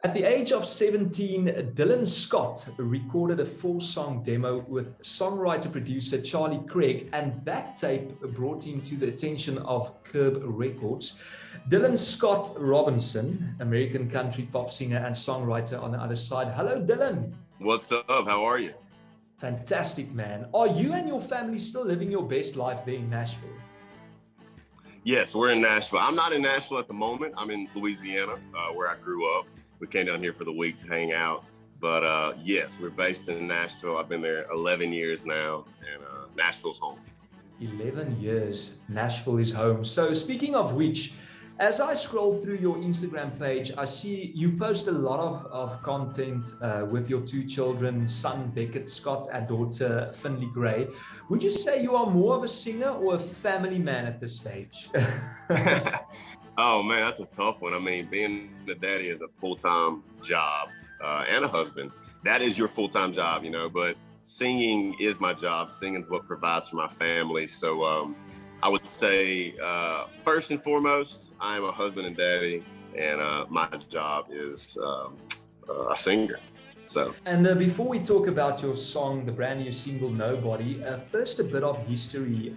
At the age of 17, Dylan Scott recorded a 4-song demo with songwriter-producer Charlie Craig, and that tape brought him to the attention of Curb Records. Dylan Scott Robinson, American country pop singer and songwriter on the other side. Hello, Dylan. What's up? How are you? Fantastic, man. Are you and your family still living your best life there in Nashville? Yes, we're in Nashville. I'm not in Nashville at the moment. I'm in Louisiana, where I grew up. We came down here for the week to hang out. But yes, we're based in Nashville. I've been there 11 years now, and Nashville's home. 11 years, Nashville is home. So speaking of which, as I scroll through your Instagram page, I see you post a lot of content with your 2 children, son Beckett Scott and daughter Finley Gray. Would you say you are more of a singer or a family man at this stage? Oh man, that's a tough one. I mean, being a daddy is a full-time job and a husband. That is your full-time job, but singing is my job. Singing is what provides for my family. So I would say, first and foremost, I am a husband and daddy, and my job is a singer. And before we talk about your song, the brand new single, Nobody, first a bit of history,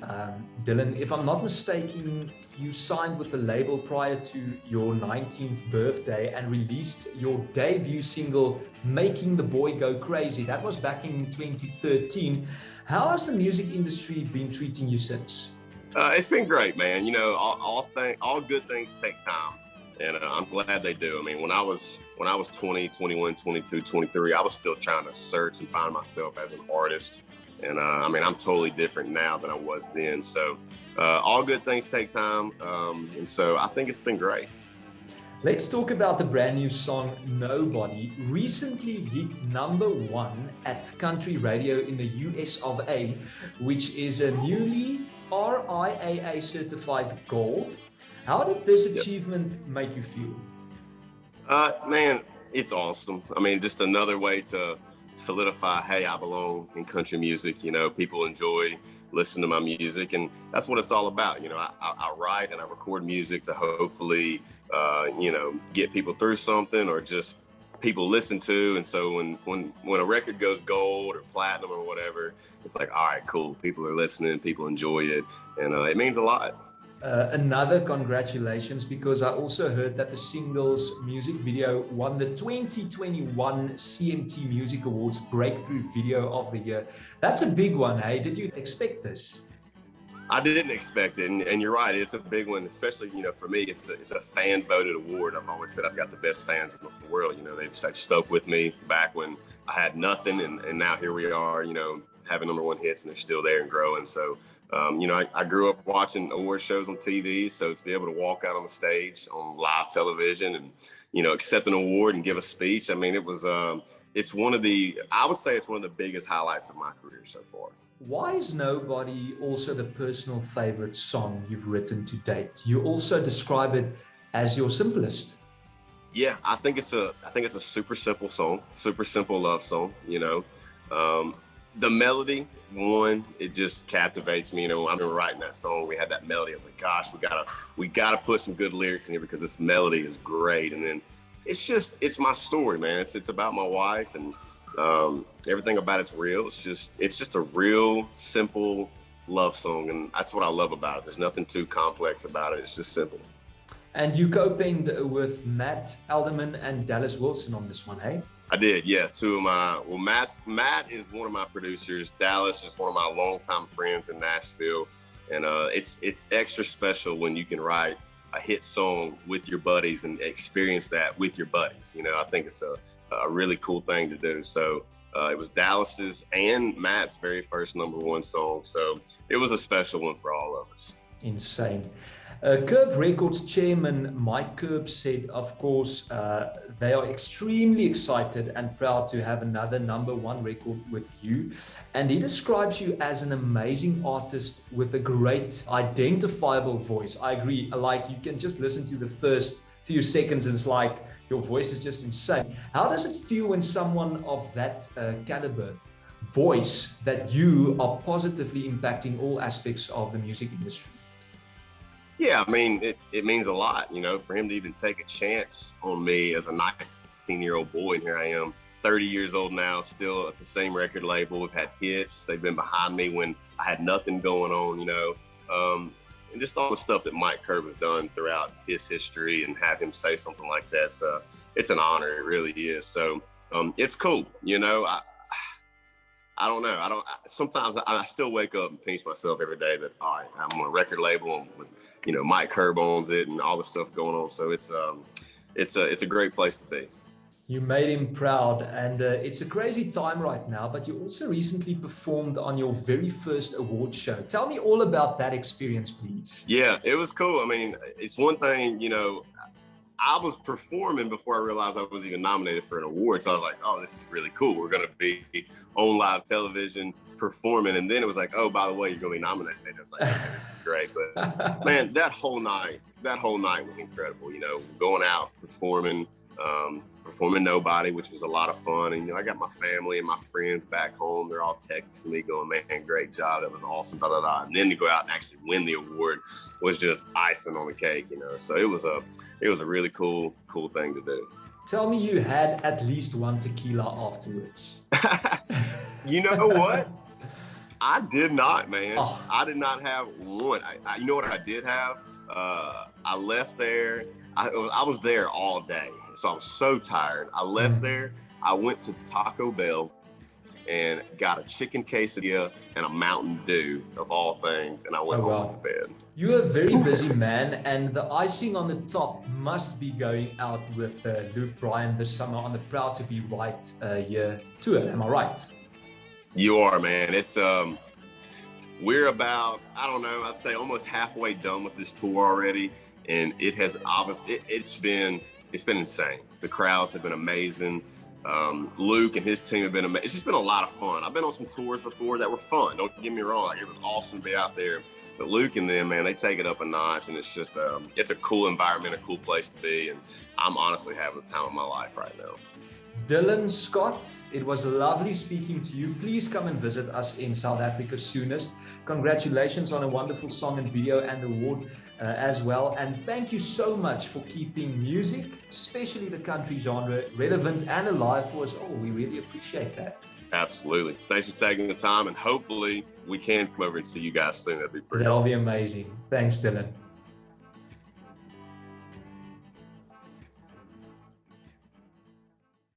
Dylan. If I'm not mistaken, you signed with the label prior to your 19th birthday and released your debut single, Making the Boy Go Crazy. That was back in 2013. How has the music industry been treating you since? It's been great, man. All good things take time, and I'm glad they do. I mean, when I was 20, 21, 22, 23, I was still trying to search and find myself as an artist. And I'm totally different now than I was then. So all good things take time. And so I think it's been great. Let's talk about the brand new song, Nobody. Recently hit #1 at country radio in the US of A, which is a newly RIAA certified gold. How did this achievement make you feel? Man, it's awesome. I mean, just another way to solidify, hey, I belong in country music. People enjoy listening to my music, and that's what it's all about. I write and I record music to hopefully, get people through something or just people listen to. And so when a record goes gold or platinum or whatever, it's like, all right, cool. People are listening, people enjoy it, and it means a lot. Another congratulations, because I also heard that the single's music video won the 2021 CMT Music Awards Breakthrough Video of the Year. That's a big one, hey? Did you expect this? I didn't expect it, and you're right. It's a big one, especially for me. It's a fan voted award. I've always said I've got the best fans in the world. They've stuck with me back when I had nothing, and now here we are. Having #1 hits, and they're still there and growing. So. I grew up watching award shows on TV, so to be able to walk out on the stage on live television and, accept an award and give a speech, I mean, I would say it's one of the biggest highlights of my career so far. Why is Nobody also the personal favorite song you've written to date? You also describe it as your simplest. Yeah, I think it's a super simple song, super simple love song, The melody, it just captivates me. I've been writing that song. We had that melody. I was like, gosh, we gotta put some good lyrics in here because this melody is great. And then it's my story, man. It's about my wife, and everything about it's real. It's just a real simple love song, and that's what I love about it. There's nothing too complex about it. It's just simple. And you co-penned with Matt Alderman and Dallas Wilson on this one, hey? I did, yeah. Matt is one of my producers. Dallas is one of my longtime friends in Nashville. And it's extra special when you can write a hit song with your buddies and experience that with your buddies. I think it's a really cool thing to do. So it was Dallas's and Matt's very first #1 song. So it was a special one for all of us. Insane. Curb Records chairman Mike Curb said, of course, they are extremely excited and proud to have another #1 record with you. And he describes you as an amazing artist with a great identifiable voice. I agree. Like, you can just listen to the first few seconds and it's like, your voice is just insane. How does it feel when someone of that caliber voice that you are positively impacting all aspects of the music industry? Yeah, I mean, it means a lot, for him to even take a chance on me as a nice 19-year-old boy, and here I am, 30 years old now, still at the same record label. We've had hits. They've been behind me when I had nothing going on, you know. And just all the stuff that Mike Curb has done throughout his history, and have him say something like that, it's an honor. It really is. So it's cool, you know. I don't know. Sometimes I still wake up and pinch myself every day that, all right, I'm on a record label, and, you know, Mike Curb owns it and all the stuff going on. So it's a great place to be. You made him proud, and it's a crazy time right now, but you also recently performed on your very first award show. Tell me all about that experience, please. Yeah, it was cool. I mean, it's one thing, you know, I was performing before I realized I was even nominated for an award. So I was like, oh, this is really cool. We're going to be on live television performing. And then it was like, oh, by the way, you're going to be nominated. It's like, okay, this is great. But man, that whole night was incredible. You know, going out, performing Nobody, which was a lot of fun. And, you know, I got my family and my friends back home. They're all texting me going, man, great job. That was awesome. Da, da, da. And then to go out and actually win the award was just icing on the cake, you know. So it was a really cool thing to do. Tell me you had at least one tequila afterwards. You know what? I did not, man. Oh. I did not have one. You know what I did have? I left there. I was there all day. So I was so tired. I left there. I went to Taco Bell and got a chicken quesadilla and a Mountain Dew, of all things, and I went home to bed. You're a very busy man, and the icing on the top must be going out with Luke Bryan this summer on the Proud to Be Right year tour. Am I right? You are, man. It's we're about, I don't know, I'd say almost halfway done with this tour already, and it has obviously it's been insane. The crowds have been amazing. Luke and his team have been amazing. It's just been a lot of fun. I've been on some tours before that were fun. Don't get me wrong. Like, it was awesome to be out there. But Luke and them, man, they take it up a notch, and it's just it's a cool environment, a cool place to be, and I'm honestly having the time of my life right now. Dylan Scott, it was lovely speaking to you. Please come and visit us in South Africa soonest. Congratulations on a wonderful song and video and award as well. And thank you so much for keeping music, especially the country genre, relevant and alive for us all. We really appreciate that. Absolutely. Thanks for taking the time, and hopefully we can come over and see you guys soon. That'd be pretty awesome. That'll be amazing. Thanks, Dylan.